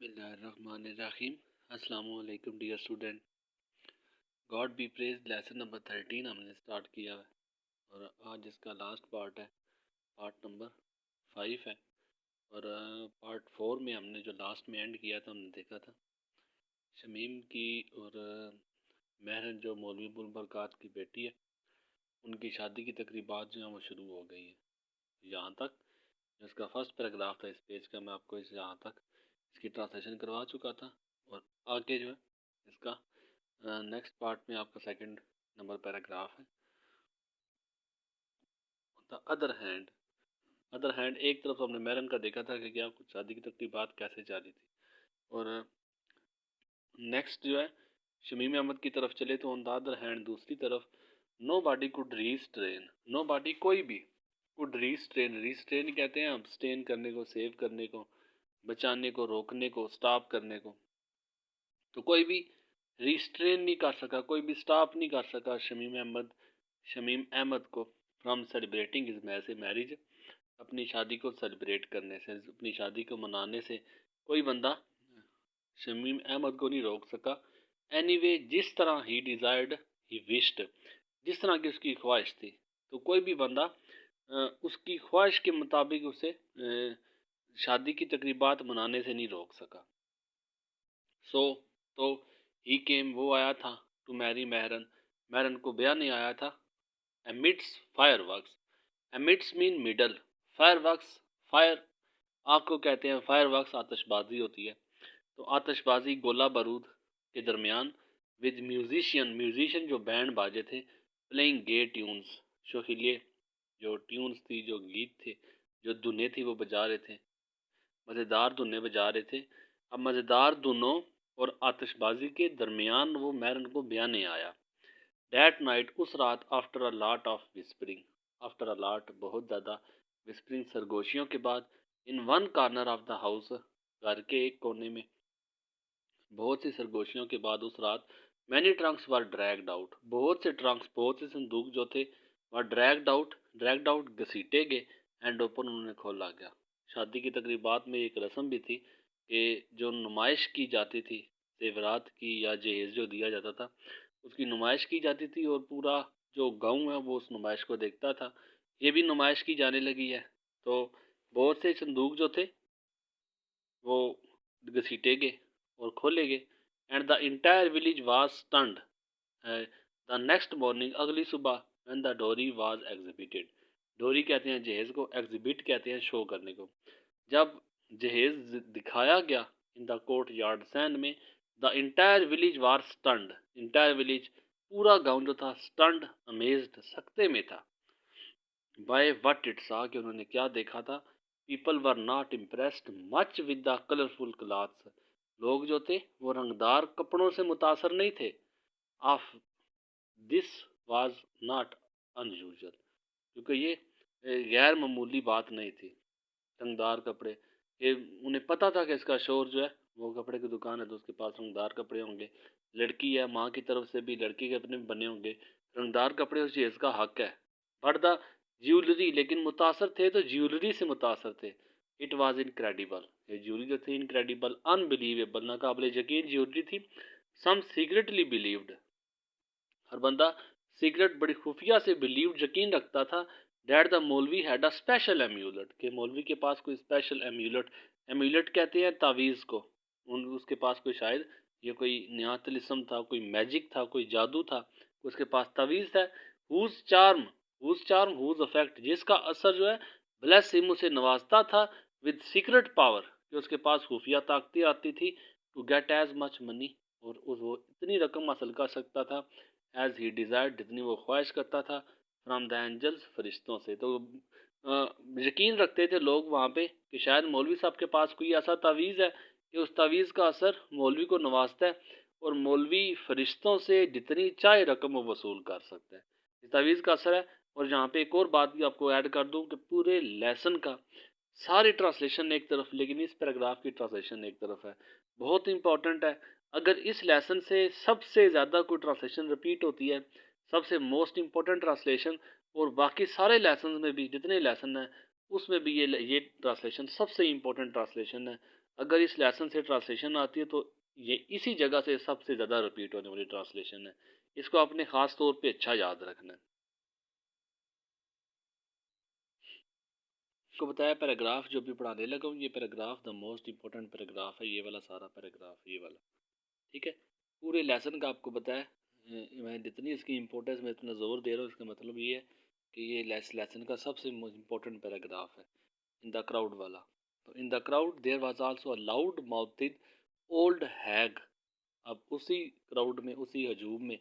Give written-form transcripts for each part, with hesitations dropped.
बिस्मिल्लाहिर्रहमानिर्रहीम। अस्सलामु अलैकुम dear student. God be praise lesson number 13 हमने स्टार्ट किया है और आज इसका लास्ट पार्ट है। पार्ट नंबर 5 है और पार्ट 4 में हमने जो लास्ट में एंड किया था हमने देखा था शमीम की और महरन जो मौलवी बुल बरकात की बेटी है उनकी शादी की तकरीबात जो है वो शुरू हो गई है। यहाँ तक जिसका फर्स्ट पैराग्राफ था इस पेज का मैं आपको इस यहाँ तक इसकी ट्रांसलेशन करवा चुका था और आगे जो है इसका नेक्स्ट पार्ट में आपका सेकंड नंबर पैराग्राफ है। द अदर हैंड एक तरफ हमने मैरन का देखा था कि क्या कुछ शादी की तकरीबात कैसे जा रही थी और नेक्स्ट जो है शमीम अहमद की तरफ चले तो ऑन द अदर हैंड दूसरी तरफ nobody could restrain, nobody कोई भी कुड रीस्ट्रेन कहते हैं अब्सटेन करने को, सेव करने को, बचाने को, रोकने को, स्टॉप करने को। तो कोई भी रिस्ट्रेन नहीं कर सका, कोई भी स्टॉप नहीं कर सका शमीम अहमद को फ्रॉम सेलिब्रेटिंग हिज मैरिज, अपनी शादी को सेलिब्रेट करने से, अपनी शादी को मनाने से कोई बंदा शमीम अहमद को नहीं रोक सका। एनीवे जिस तरह ही डिज़ायर्ड ही विश्ड, जिस तरह की उसकी ख्वाहिश थी तो कोई भी बंदा उसकी ख्वाहिश के मुताबिक उसे शादी की तकरीबात मनाने से नहीं रोक सका। तो ही केम वो आया था टू मैरी महरन को ब्याह नहीं आया था। Amidst fireworks, amidst mean middle, fireworks fire आग को कहते हैं, फायरवर्क्स आतिशबाजी होती है। तो आतिशबाजी गोला बारूद के दरमियान विद म्यूजिशियन जो बैंड बाजे थे, प्लेइंग गे ट्यून्स शोखिले जो ट्यून्स थी, जो गीत थे, जो धुनें थी वो बजा रहे थे, मज़ेदार धुनें बजा रहे थे। अब मज़ेदार धुनों और आतिशबाजी के दरमियान वो महरन को ब्याह नहीं आया। डैट नाइट उस रात after a lot of whispering, after a lot बहुत ज़्यादा विस्परिंग सरगोशियों के बाद, in one corner of the house घर के एक कोने में बहुत सी सरगोशियों के बाद उस रात मैनी ट्रंक्स वर ड्रैग्ड आउट, बहुत से ट्रंक्स बहुत से संदूक जो थे वह ड्रैग्ड आउट घसीटे गए एंड ओपन उन्होंने खोला गया। शादी की तकरीबात में एक रस्म भी थी कि जो नुमाइश की जाती थी जेवरात की या जहेज़ जो दिया जाता था उसकी नुमाइश की जाती थी और पूरा जो गांव है वो उस नुमाइश को देखता था। ये भी नुमाइश की जाने लगी है तो बहुत से संदूक जो थे वो घसीटे गए और खोले गए and the entire village was stunned. The next morning अगली सुबह व्हेन द डोरी वाज एग्जिबिटेड, डोरी कहते हैं जहेज को, एग्जिबिट कहते हैं शो करने को। जब जहेज दिखाया गया in the courtyard sand में, the entire village was stunned, entire village पूरा गांव जो था स्टन्ड अमेज्ड सकते में था। बाय व्हाट इट सा कि उन्होंने क्या देखा था। People were not impressed much with the colourful clothes, लोग जो थे वो रंगदार कपड़ों से मुतासर नहीं थे। Of this was not unusual, क्योंकि ये गैर मामूली बात नहीं थी। रंगदार कपड़े, ये उन्हें पता था कि इसका शोर जो है वो कपड़े की दुकान है तो उसके पास रंगदार कपड़े होंगे। लड़की है, माँ की तरफ से भी लड़की के अपने बने होंगे, रंगदार कपड़े उस चीज़ का हक है। बट द ज्वेलरी, लेकिन मुतासर थे तो ज्वेलरी से मुतासर थे। इट वाज इनक्रेडिबल, ये ज्वेलरी जो थी इनक्रेडिबल, अनबिलीवेबल, नाकाबिले यकीन ज्वेलरी थी। सम सीक्रेटली बिलीव्ड, हर बंदा सीक्रेट बड़ी खुफिया से बिलीव यकीन रखता था डैट द मौलवी हैड अ स्पेशल एम्यूलेट, के मौलवी के पास कोई स्पेशल एम्यूलेट, एम्यूलेट कहते हैं तावीज़ को, उसके पास कोई शायद ये कोई नया तिलिस्म था, कोई मैजिक था, कोई जादू था, उसके पास तावीज़ है। हुज अफेक्ट, जिसका असर जो है ब्लेस हिम, उसे नवाजता था विद सीक्रेट पावर, कि उसके पास खुफिया ताकतें आती थी, to get as much money, और वो इतनी रकम हासिल कर सकता था एज ही डिज़ायर्ड, जितनी वो ख्वाहिश करता था, फ्राम द एंजल्स, फरिश्तों से। तो यकीन रखते थे लोग वहाँ पे कि शायद मौलवी साहब के पास कोई ऐसा तावीज़ है कि उस तावीज़ का असर मौलवी को नवाजता है और मौलवी फरिश्तों से जितनी चाहे रकम वो वसूल कर सकता है, इस तावीज़ का असर है। और यहाँ पे एक और बात भी आपको ऐड कर दूँ कि पूरे लेसन का सारी ट्रांसलेशन एक तरफ, लेकिन इस पैराग्राफ की ट्रांसलेशन एक तरफ है, बहुत इंपॉर्टेंट है। अगर इस लेसन से सबसे ज़्यादा कोई ट्रांसलेशन रिपीट होती है, सबसे मोस्ट इम्पोर्टेंट ट्रांसलेशन, और बाकी सारे लेसन में भी जितने लेसन हैं उसमें भी ये ट्रांसलेशन सबसे इम्पोर्टेंट ट्रांसलेशन है, अगर इस लेसन से ट्रांसलेशन आती है तो ये इसी जगह से सबसे ज़्यादा रिपीट होने वाली ट्रांसलेशन है। इसको आपने ख़ास तौर पे अच्छा याद रखना है। को बताया पैराग्राफ जो भी पढ़ाने लगा हूँ, ये paragraph the most important paragraph है, ये वाला सारा पैराग्राफ, ये वाला, ठीक है। पूरे लेसन का आपको बताया। मैं जितनी इसकी इम्पोर्टेंस में इतना ज़ोर दे रहा हूँ, इसका मतलब ये है कि ये लेसन का सबसे इम्पोर्टेंट पैराग्राफ है। इन द क्राउड वाला, तो in the crowd there was also a loud mouthed old hag. अब उसी क्राउड में, उसी हजूम में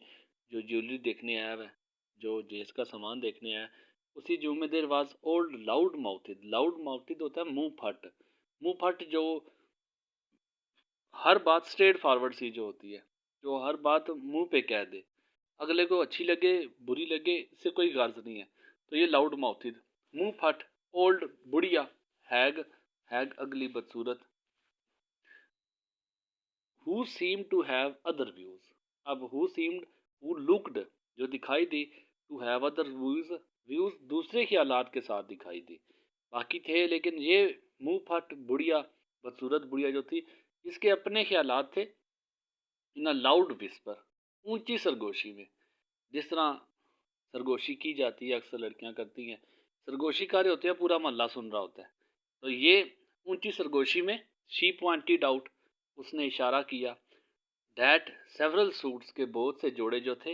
जो ज्वेलरी देखने आया है, जो जेस का सामान देखने आया, उसी हजूम में there was old loud mouthed. Loud mouthed होता है मुंह फट। मुंह फट जो हर बात स्ट्रेट फॉरवर्ड सी जो होती है, जो हर बात मुंह पे कह दे, अगले को अच्छी लगे बुरी लगे इससे कोई गर्ज नहीं है। तो ये लाउड माउथेड, मुंह फट, ओल्ड बुढ़िया, हैग, हैग अगली बदसूरत, who seemed to have other views। अब who seemed, who looked जो दिखाई दी, to have other views, views दूसरे ख्यालात के साथ दिखाई दी। बाकी थे लेकिन ये मुंह फट बुढ़िया, बदसूरत बुढ़िया जो थी, इसके अपने ख्यालात थे। इन अ लाउड विस्पर, ऊंची सरगोशी में, जिस तरह सरगोशी की जाती है अक्सर लड़कियां करती हैं, सरगोशी कर रहे होते हैं, पूरा मोहल्ला सुन रहा होता है। तो ये ऊंची सरगोशी में, शी पॉइंटेड आउट, उसने इशारा किया, दैट सेवरल सूट्स के बहुत से जोड़े जो थे,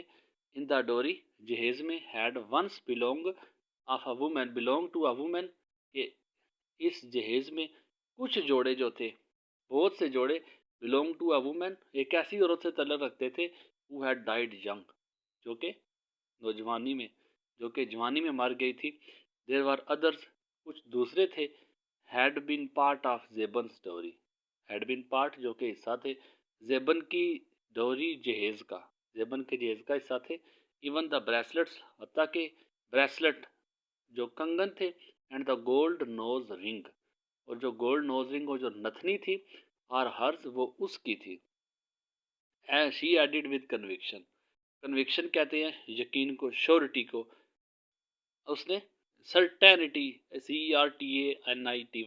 इन द डोरी जहेज में, had once belong of a women, belong to a women, के इस जहेज में कुछ जोड़े जो थे, बहुत से जोड़े, बिलोंग टू अ वुमेन, एक ऐसी औरत से तल्लुक़ रखते थे, हु हैड डाइड यंग, जो कि नौजवानी में, जो कि जवानी में मर गई थी। देयर वर अदर्स, कुछ दूसरे थे, had been part of Zeban story, had been part जो कि हिस्सा थे, जेबन की डोरी जहेज का, जेबन के जहेज का हिस्सा थे। इवन द ब्रेसलेट्स, हत्ता के ब्रेसलेट जो कंगन थे, and the gold nose ring, और जो गोल्ड नोज रिंग और जो नथनी थी, और हर्स वो उसकी थी। And she added with conviction, conviction कहते हैं यकीन को, श्योरिटी को, उसने सर्टेनिटी, CERTANITY,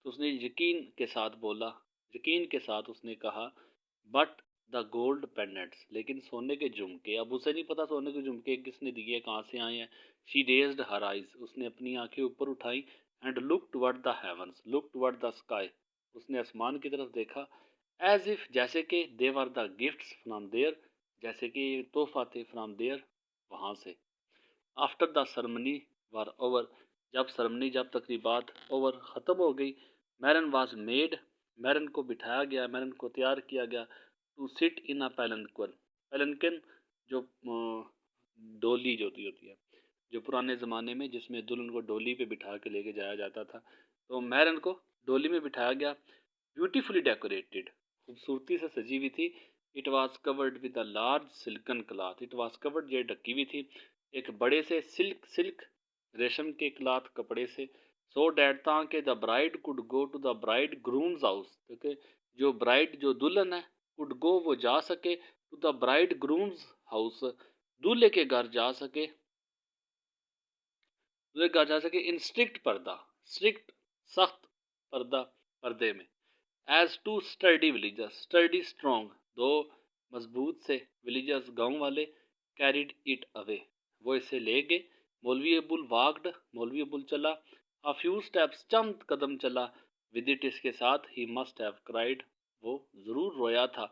तो उसने यकीन के साथ बोला, यकीन के साथ उसने कहा, बट द गोल्ड पेंडेंट्स, लेकिन सोने के झुमके, अब उसे नहीं पता सोने के झुमके किसने दिए, कहाँ से आए हैं। शी रेज्ड हर आइज, उसने अपनी आंखें ऊपर उठाई, and look toward the heavens, look toward the sky, उसने आसमान की तरफ देखा, एज इफ, जैसे कि they were the gifts from there, जैसे कि तोहफा थे, फ्रॉम देयर, वहाँ से। After the ceremony were over, जब सरमनी, जब तकरीबात ओवर ख़त्म हो गई, मैरन वाज मेड, मैरन को बिठाया गया, मैरन को तैयार किया गया, टू सिट इन अ पैलनक्वन, पैलनकन जो डोली जो होती है, जो पुराने ज़माने में जिसमें दुल्हन को डोली पे बिठा के लेके जाया जाता था, तो मैरन को डोली में बिठाया गया। ब्यूटीफुली डेकोरेटेड, खूबसूरती से सजी हुई थी। It was covered with a large silken cloth, it was covered, ये ढकी हुई थी एक बड़े से सिल्क रेशम के क्लॉथ कपड़े से, सो डैट, ताकि the bride could go to the bridegroom's house, क्योंकि जो ब्राइड जो दुल्हन है, कुड गो वो जा सके, to the bridegroom's house, दूल्हे के घर जा सके, दूल्हे के घर जा सके, इन स्ट्रिक्ट पर्दा, स्ट्रिक्ट सख्त पर्दा, पर्दे में, as to study villagers, study strong, दो मजबूत से विलेजर्स गांव वाले, कैरिड इट अवे, वो इसे ले गए। मौलवी अबुल वाक्ड, मौलवी अबुल चला, अ फ्यू स्टेप्स, चंद कदम चला, विद इट इसके साथ, ही मस्ट हैव क्राइड, वो ज़रूर रोया था,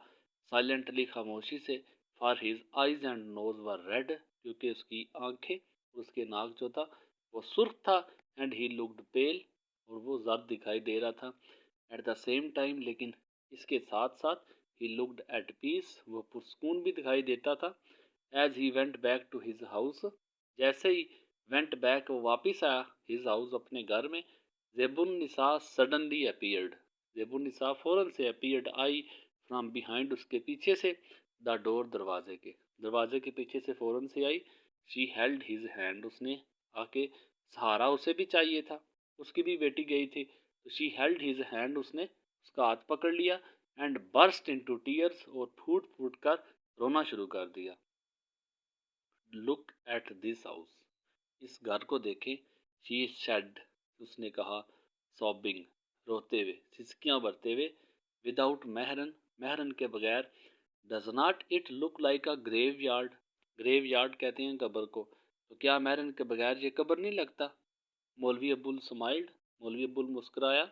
साइलेंटली खामोशी से, for his eyes and nose were red, क्योंकि उसकी आंखें, उसके नाक जो था वो सुर्ख था, एंड ही लुक्ड पेल, और वो ज़र्द दिखाई दे रहा था। एट द सेम टाइम, लेकिन इसके साथ साथ, ही लुक्ड एट पीस, वो पुरस्कून भी दिखाई देता था। As he went back to his house, जैसे ही वेंट बैक वो वापिस आया, हिज हाउस अपने घर में, जेबुन निसा सडनली अपीयर्ड, जेबुन निसा फौरन से अपीयर्ड आई, फ्रॉम बिहाइंड, उसके पीछे से, द डोर, दरवाजे के पीछे से फौरन से आई। शी हेल्ड हिज हैंड, उसने आके, सहारा उसे भी चाहिए था, उसकी भी बेटी गई थी, तो शी हेल्ड हिज हैंड, उसने उसका हाथ पकड़ लिया, एंड बर्स्ट इनटू टीयर्स, और फूट फूट कर रोना शुरू कर दिया। लुक एट दिस हाउस, इस घर को देखें, शी सेड, उसने कहा, सॉबिंग, रोते हुए, सिसकियाँ भरते हुए, विदाउट मेहरन, मेहरन के बगैर, does not it look like a graveyard, graveyard कहते हैं कब्र को, तो क्या मेहरन के बगैर ये कब्र नहीं लगता? मौलवी अबुल स्माइल्ड, मौलवी अबुल मुस्कुराया,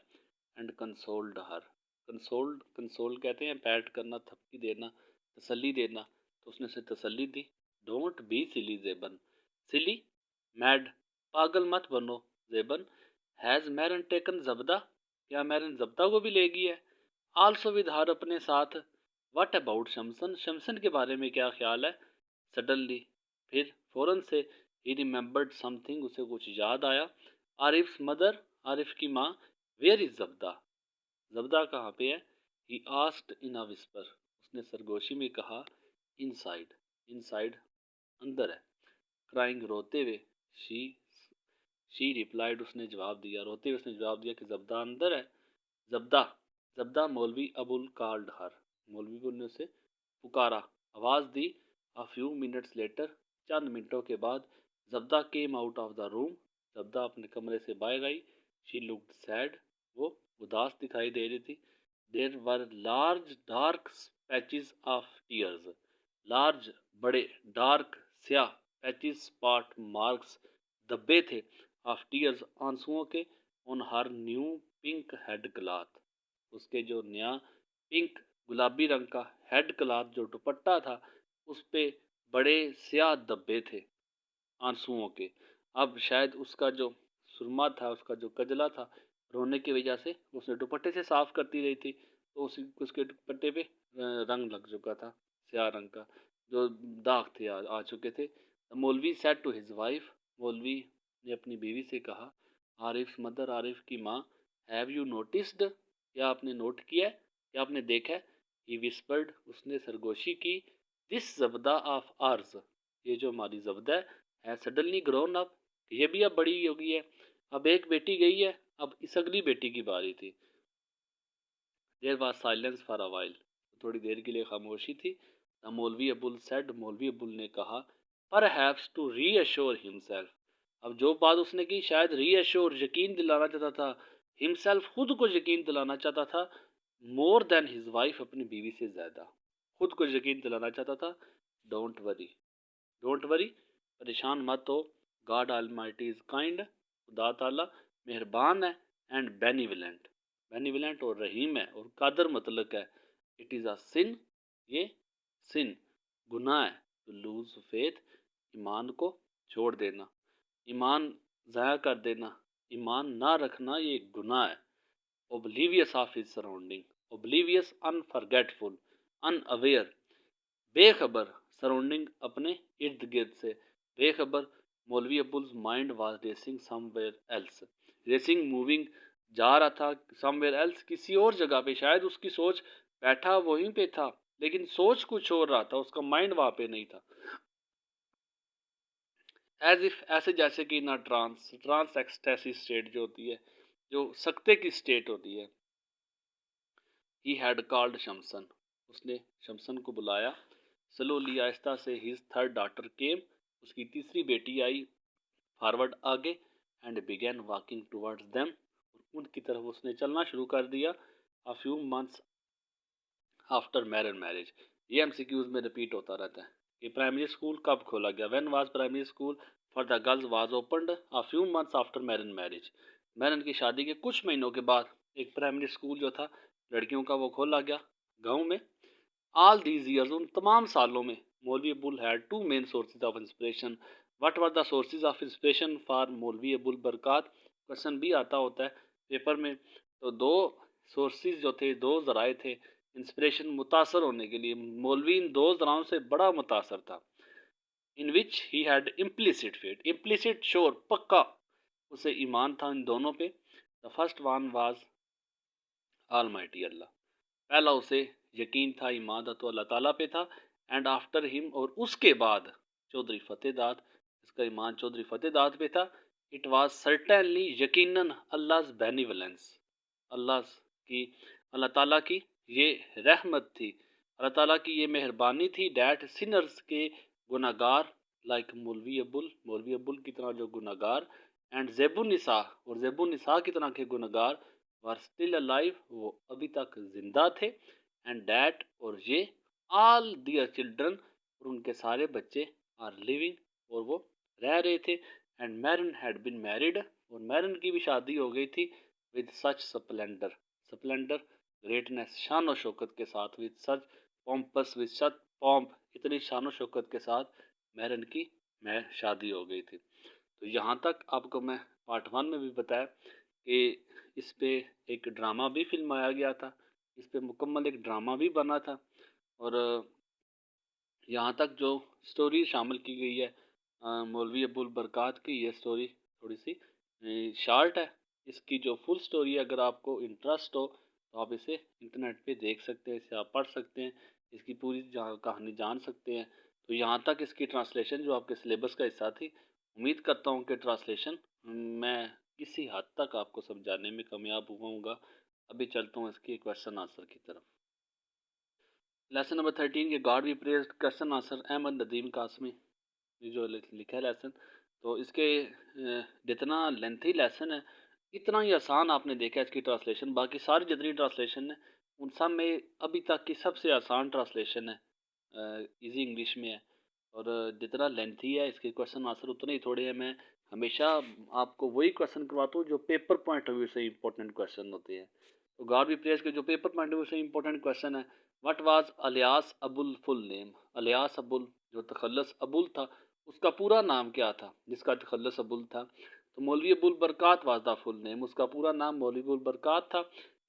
and consoled her, consoled, console कहते हैं पैट करना, थपकी देना, तसल्ली देना, तो उसने उसे तसल्ली दी। Don't be silly Zeban, silly, mad, पागल मत बनो ज़ेबन। हैज़ मैरन टेकन जब्दा, क्या मैरन जब्दा को भी ले गई है? आल्सो विद हर, अपने साथ। व्हाट अबाउट शमसन, शमसन के बारे में क्या ख्याल है? सडनली, फिर फौरन से, ही रिमेंबर्ड समथिंग, उसे कुछ याद आया। आरिफ्स मदर, आरिफ की माँ, वेयर इज जब्दा, जब्दा कहाँ पे है? He asked in a whisper, उसने सरगोशी में कहा। इनसाइड, इनसाइड अंदर है। क्राइंग, रोते हुए, शी, शी रिप्लाइड, उसने जवाब दिया, रोते हुए उसने जवाब दिया कि जब्दा अंदर है। जब्दा, जब्दा, मौलवी अबुल कॉल्ड हर, मौलवी अबुल ने उसे पुकारा, आवाज़ दी। अ फ्यू मिनट्स लेटर, चंद मिनटों के बाद, Jabda came out of the room, Jabda अपने कमरे से बाहर आई। शी लुक्ड सैड, वो उदास दिखाई दे रही थी। There were large dark patches of tears, large, बड़े, डार्क, स्याह, पैचेस, स्पॉट, मार्क्स, धब्बे थे, ऑफ टीयर्स, आंसुओं के, on her new pink head cloth, उसके जो नया पिंक, गुलाबी रंग का हेड क्लॉथ, जो दुपट्टा था, उस पे बड़े स्याह धब्बे थे आंसुओं के। अब शायद उसका जो सुरमा था, उसका जो कजला था, रोने की वजह से उसने दुपट्टे से साफ करती रही थी, तो उसके दुपट्टे पे रंग लग चुका था, स्याह रंग का, जो दाग थे आ चुके थे। मौलवी सेड टू हिज वाइफ, मौलवी ने अपनी बीवी से कहा, आरिफ मदर, आरिफ की माँ, हैव यू नोटिस्ड, क्या आपने नोट किया है, क्या आपने देखा है? ही विस्पर्ड, उसने सरगोशी की, दिस जबदा ऑफ आर्स, ये जो हमारी जबदा है सडनली ग्रोन अप, ये भी अब बड़ी हो गई है, अब एक बेटी गई है, अब इस अगली बेटी की बारी थी। There was silence for a while, थोड़ी देर के लिए खामोशी थी। द मौलवी अबुल सेड, मौलवी अबुल ने कहा, परहैप्स टू रीअश्योर हिमसेल्फ, अब जो बात उसने की शायद रीअश्योर, यकीन दिलाना चाहता था, हिमसेल्फ, खुद को यकीन दिलाना चाहता था, मोर देन हिज वाइफ, अपनी बीवी से ज़्यादा खुद को यकीन दिलाना चाहता था। डोंट वरी, डोंट वरी, परेशान मत हो, गॉड ऑलमाइटी इज़ काइंड, खुदा ताला मेहरबान है, एंड बेनिवलेंट, बेनिवलेंट और रहीम है, और कादर मतलब है। इट इज़ अ सिन, ये सिन, गुनाह है, टू लूज फेथ, ईमान को छोड़ देना, ईमान ज़ाया कर देना, ईमान ना रखना, ये गुनाह है। Oblivious of his surrounding, oblivious, unforgetful, unaware, बेखबर, सराउंडिंग, अपने इर्द गिर्द से, बेखबर। Maulvi Abul's mind was racing somewhere else, racing, moving, जा रहा था समवेयर एल्स, किसी और जगह पे, शायद उसकी सोच, बैठा वहीं पे था लेकिन सोच कुछ और रहा था, उसका माइंड वहाँ पे नहीं था। एज इफ, ऐसे जैसे कि ना ट्रांस, ट्रांस एक्सटेसी स्टेट जो होती है, जो सकते की स्टेट होती है। ही हैड कॉल्ड शमसन, उसने शमसन को बुलाया। स्लोली, आहिस्ता से, हिज थर्ड डॉटर केम, उसकी तीसरी बेटी आई, फॉरवर्ड, आगे, and began walking towards them, और उनकी तरफ उसने चलना शुरू कर दिया। A few months after married marriage, ये एमसीक्यूज में रिपीट होता रहता है कि प्राइमरी स्कूल कब खोला गया, when was primary school for the girls was opened, a few months after married marriage, marriage की शादी के कुछ महीनों के बाद एक प्राइमरी स्कूल जो था लड़कियों का, वो खोला गया गाँव में। ऑल दीज ईयर्स, उन तमाम सालों में, मौलवी Abul had two main sources of inspiration. What were the sources of inspiration for मौलवी अबुल बरकात, क्वेश्चन भी आता होता है पेपर में, तो दो सोर्सेज जो थे, दो जराए थे इंस्पिरेशन, मुतासर होने के लिए, मौलवी इन दो जराओं से बड़ा मुतासर था। In which he had implicit faith, implicit sure, पक्का उसे ईमान था इन दोनों पे। The first one was almighty Allah, पहला उसे यकीन था, ईमान था, तो अल्लाह ताला पे था। एंड आफ्टर हिम, और उसके बाद चौधरी फतेहदाद, इसका ईमान चौधरी फतेहदाद पे था। इट वाज सर्टेनली, यकीनन, अल्लाह's बेनिवलेंस, अल्लाह की, अल्लाह ताला की ये रहमत थी, अल्लाह ताला की ये मेहरबानी थी, डैट सिनर्स के गुनाहगार, लाइक मौलवी अबुल, मौलवी अबुल की तरह जो गुनाहगार, एंड ज़ेबुन निसा, और ज़ेबुन निसा की तरह के गुनाहगार, वर स्टिल अलाइव, वो अभी तक जिंदा थे, एंड डैट और ये, ऑल दियर चिल्ड्रन, और उनके सारे बच्चे, आर लिविंग, और वो रह रहे थे, and Mairan had been married, और मैरन की भी शादी हो गई थी, with such splendour, splendour greatness, शान शौकत के साथ, with such pompous, with such pomp, इतनी शान शौकत के साथ मैरन की शादी हो गई थी। तो यहाँ तक आपको मैं पार्ट 1 में भी बताया कि इस पे एक ड्रामा भी फिल्माया गया था, इस पे मुकम्मल एक ड्रामा भी बना था, और यहाँ तक जो स्टोरी शामिल की गई है मौलवी अबुल बरक़ात की, ये स्टोरी थोड़ी सी शार्ट है। इसकी जो फुल स्टोरी है, अगर आपको इंटरेस्ट हो तो आप इसे इंटरनेट पे देख सकते हैं, इसे आप पढ़ सकते हैं, इसकी पूरी कहानी जान सकते हैं। तो यहाँ तक इसकी ट्रांसलेशन जो आपके सिलेबस का हिस्सा थी, उम्मीद करता हूँ कि ट्रांसलेशन मैं किसी हद तक आपको समझाने में कामयाब हुआ हूँगा। अभी चलता हूँ इसकी क्वेश्चन आंसर की तरफ। लेसन नंबर 13 ये God be praised, question answer Ahmad Nadeem Qasmi, ये जो लिखा है लेसन। तो इसके जितना लेंथी लेसन है, इतना ही आसान आपने देखा इसकी ट्रांसलेशन। बाकी सारी जितनी ट्रांसलेशन है उन सब में अभी तक की सबसे आसान ट्रांसलेशन है, इजी इंग्लिश में है, और जितना लेंथी है इसके क्वेश्चन आंसर उतने ही थोड़े हैं। मैं हमेशा आपको वही क्वेश्चन करवाता हूँ जो पेपर पॉइंट ऑफ व्यू से इंपॉर्टेंट क्वेश्चन होते हैं। तो गॉड बी प्रेज्ड के जो पेपर पॉइंट ऑफ व्यू से इंपॉर्टेंट क्वेश्चन है, what was alias Abul full name, alias Abul जो तखल्लुस अबुल था उसका पूरा नाम क्या था, जिसका तखल्लुस अबुल था। तो Maulvi Abul Barkat was the full name, उसका पूरा नाम मौलवी अबुल बरक़ात था।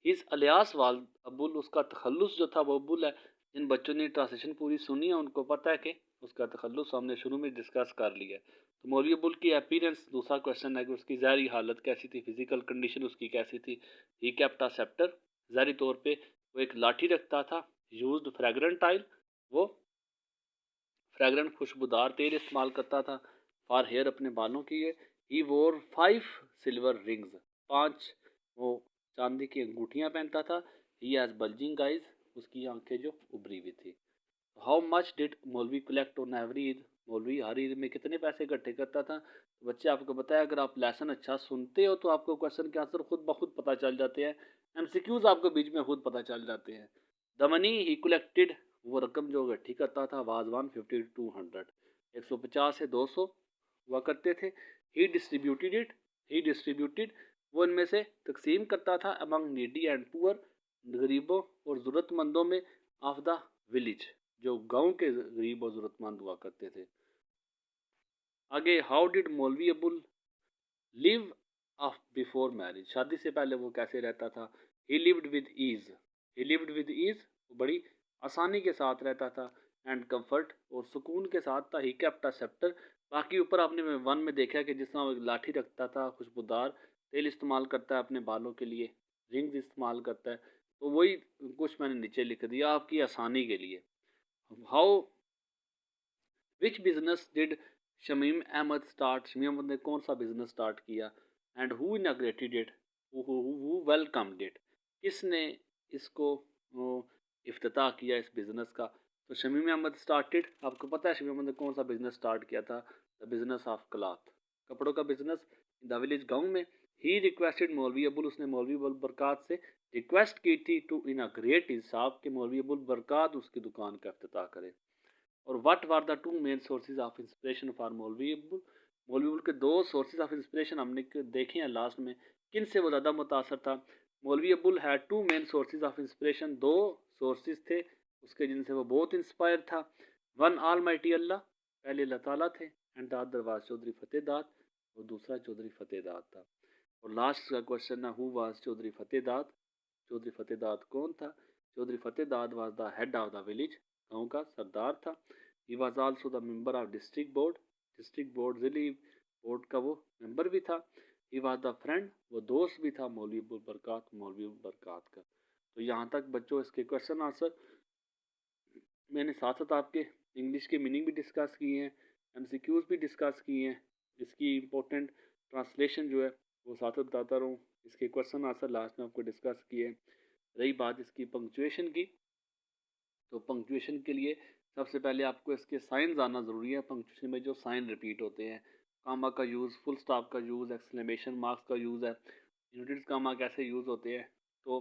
हिज अलियास वाज अबुल, उसका तखल्लुस जो था वो अबुल है। जिन बच्चों ने ट्रांसलेशन पूरी सुनी है उनको पता है कि उसका तखल्लुस हमने शुरू में डिस्कस कर लिया है। तो मौलवी अबुल की अपीयरेंस, दूसरा क्वेश्चन है कि उसकी ज़ाहिरी हालत कैसी थी, फिजिकल कंडीशन उसकी कैसी थी। ही केप्ट अ सेप्टर, ज़ाहिरी तौर पे वो एक लाठी रखता था। यूज्ड फ्रेगरेंट ऑयल, वो फ्रेगरेंट खुशबूदार तेल इस्तेमाल करता था। फॉर हेयर, अपने बालों के लिए। ही वोर 5 सिल्वर रिंग्स, 5 वो चांदी की अंगूठियां पहनता था। ही हैज बल्जिंग आइज, उसकी आंखें जो उभरी हुई थी। हाउ मच डिड मौलवी कलेक्ट ऑन एवरी ईद, मौलवी हर ईद में कितने पैसे इकट्ठे करता था। तो बच्चे आपको बताया, अगर आप लेसन अच्छा सुनते हो तो आपको क्वेश्चन के आंसर खुद ब खुद पता चल जाते हैं, एमसीक्यूज आपको बीच में खुद पता चल जाते हैं। द मनी ही कलेक्टेड, वो रकम जो इकट्ठी करता था, वाज 150 to 200, 150 से 200 हुआ करते थे। ही डिस्ट्रीब्यूटेड इट, ही डिस्ट्रीब्यूटेड, वो इनमें से तकसीम करता था, अमंग नीडी एंड पुअर, गरीबों और ज़रूरतमंदों में, ऑफ द विलेज, जो गांव के गरीब और ज़रूरतमंद हुआ करते थे। आगे, how did Maulvi Abul live off before marriage, शादी से पहले वो कैसे रहता था। He lived with ease, he lived with ease, बड़ी आसानी के साथ रहता था, एंड कंफर्ट, और सुकून के साथ था। ही केप्ट अ सेप्टर, बाकी ऊपर आपने 1 में देखा कि जिस तरह वो लाठी रखता था, खुशबूदार तेल इस्तेमाल करता है अपने बालों के लिए, रिंग्स इस्तेमाल करता है, तो वही कुछ मैंने नीचे लिख दिया आपकी आसानी के लिए। How, which business did Shamim Ahmad start, Shamim Ahmad ने कौन सा बिजनेस स्टार्ट किया। And who inaugurated it, who welcomed it, किसने इसको इफ्तिताह किया इस बिजनेस का। तो शमीम अहमद स्टार्टेड, आपको पता है शमीम अहमद ने कौन सा बिजनेस स्टार्ट किया था, द बिजनेस ऑफ क्लॉथ, कपड़ों का बिजनेस, इन द विलेज, गाँव में। ही रिक्वेस्टेड मौलवी अबुल, उसने मौलवी अबुल बरक़ात से रिक्वेस्ट की थी, टू इनाग्रेट हिज शॉप, के मौलवी अबुल बरक़ात उसकी दुकान का इफ्तिताह करे। और what were the 2 main sources of inspiration for मौलवी अबुल, मौलवी अबुल के 2 सोर्सेज ऑफ इंस्पिरेशन हमने देखे हैं लास्ट में, किन से वो ज़्यादा मुतासर था। मौलवी Abul had 2 main sources of inspiration, 2 sources थे उसके जिनसे वो बहुत इंस्पायर था। वन ऑल माइटी अल्लाह, पहले अल्लाह ताला थे, and the other was Chaudhary Fateh Dad, और दूसरा चौधरी फतेह दाद था। और लास्ट का क्वेश्चन है, हु वाज चौधरी फतेह दाद, चौधरी फतेह दाद कौन था। Chaudhary Fateh Dad was the head of the village, गाँव का सरदार था। He was also the member of district board, district board जिली बोर्ड का वो मेंबर भी था। ही वाज द फ्रेंड, वो दोस्त भी था मौलवी अबुल बरक़ात, मौलवी अबुल बरक़ात का। तो यहाँ तक बच्चों इसके क्वेश्चन आंसर मैंने साथ साथ आपके इंग्लिश के मीनिंग भी डिस्कस किए हैं, एमसीक्यूज भी डिस्कस किए हैं, इसकी इम्पोर्टेंट ट्रांसलेशन जो है वो साथ साथ बताता रहूँ, इसके क्वेश्चन आंसर लास्ट में आपको डिस्कस किए। रही बात इसकी पंक्चुएशन की, तो पंक्चुएशन के लिए सबसे पहले आपको इसके साइन आना ज़रूरी है। पंक्चुएशन में जो साइन रिपीट होते हैं, कामा का यूज़, फुल स्टॉप का यूज़, एक्सक्लेमेशन मार्क्स का यूज़ है, यूनिट्स गामा कैसे यूज़ होते हैं। तो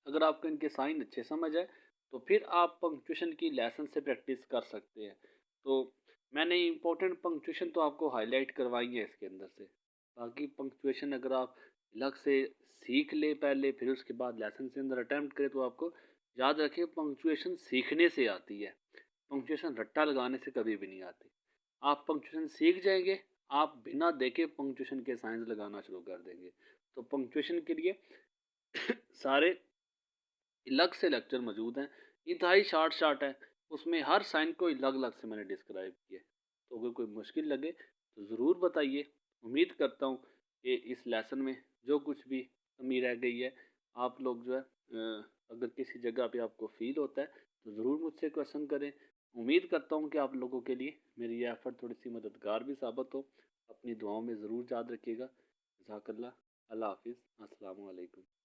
अगर आपको इनके साइन अच्छे समझ आए तो फिर आप पंक्चुएशन की लेसन से प्रैक्टिस कर सकते हैं। तो मैंने इम्पोर्टेंट पंक्चुएशन तो आपको हाईलाइट करवाई है इसके अंदर से। बाकी पंक्चुएशन अगर आप अलग से सीख ले पहले, फिर उसके बाद लेसन के अंदर अटेम्प्ट करें, तो आपको याद रखिए पंक्चुएशन सीखने से आती है। पंक्चुएशन रट्टा लगाने से कभी भी नहीं आती। आप पंक्चुएशन सीख जाएंगे, आप बिना देखे पंक्चुएशन के साइंस लगाना शुरू कर देंगे। तो पंक्चुएशन के लिए सारे अलग से लेक्चर मौजूद हैं, इंतहाई शार्ट है, उसमें हर साइन को अलग अलग से मैंने डिस्क्राइब किया। तो अगर कोई मुश्किल लगे तो ज़रूर बताइए। उम्मीद करता हूँ कि इस लेसन में जो कुछ भी कमी रह गई है, आप लोग जो है अगर किसी जगह पे आपको फील होता है तो ज़रूर मुझसे क्वेश्चन करें। उम्मीद करता हूँ कि आप लोगों के लिए मेरी ये एफ़र्ट थोड़ी सी मददगार भी साबित हो। अपनी दुआओं में ज़रूर याद रखिएगा। जज़ाकल्लाह। अल्लाह हाफिज़। अस्सलामु अलैकुम।